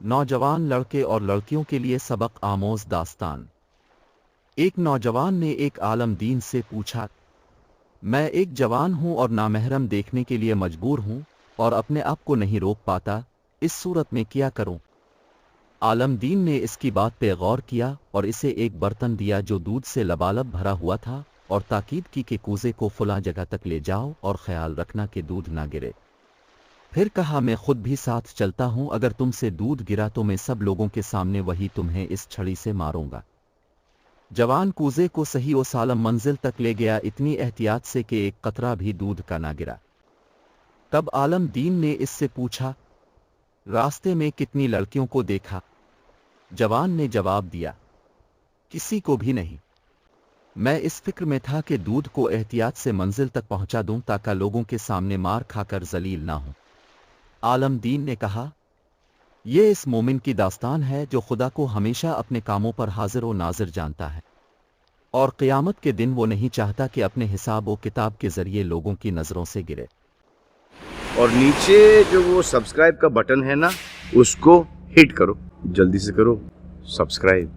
نوجوان لڑکے اور لڑکیوں کے لیے سبق آموز داستان۔ ایک نوجوان نے ایک عالم دین سے پوچھا، میں ایک جوان ہوں اور نامحرم دیکھنے کے لیے مجبور ہوں اور اپنے آپ کو نہیں روک پاتا، اس صورت میں کیا کروں؟ عالم دین نے اس کی بات پہ غور کیا اور اسے ایک برتن دیا جو دودھ سے لبالب بھرا ہوا تھا، اور تاکید کی کہ کوزے کو فلاں جگہ تک لے جاؤ اور خیال رکھنا کہ دودھ نہ گرے۔ پھر کہا، میں خود بھی ساتھ چلتا ہوں، اگر تم سے دودھ گرا تو میں سب لوگوں کے سامنے وہی تمہیں اس چھڑی سے ماروں گا۔ جوان کوزے کو صحیح و سالم منزل تک لے گیا، اتنی احتیاط سے کہ ایک قطرہ بھی دودھ کا نہ گرا۔ تب عالم دین نے اس سے پوچھا، راستے میں کتنی لڑکیوں کو دیکھا؟ جوان نے جواب دیا، کسی کو بھی نہیں۔ میں اس فکر میں تھا کہ دودھ کو احتیاط سے منزل تک پہنچا دوں تاکہ لوگوں کے سامنے مار کھا کر ذلیل نہ ہوں۔ عالم دین نے کہا، یہ اس مومن کی داستان ہے جو خدا کو ہمیشہ اپنے کاموں پر حاضر و ناظر جانتا ہے، اور قیامت کے دن وہ نہیں چاہتا کہ اپنے حساب و کتاب کے ذریعے لوگوں کی نظروں سے گرے۔ اور نیچے جو وہ سبسکرائب کا بٹن ہے نا، اس کو ہٹ کرو، جلدی سے کرو، سبسکرائب۔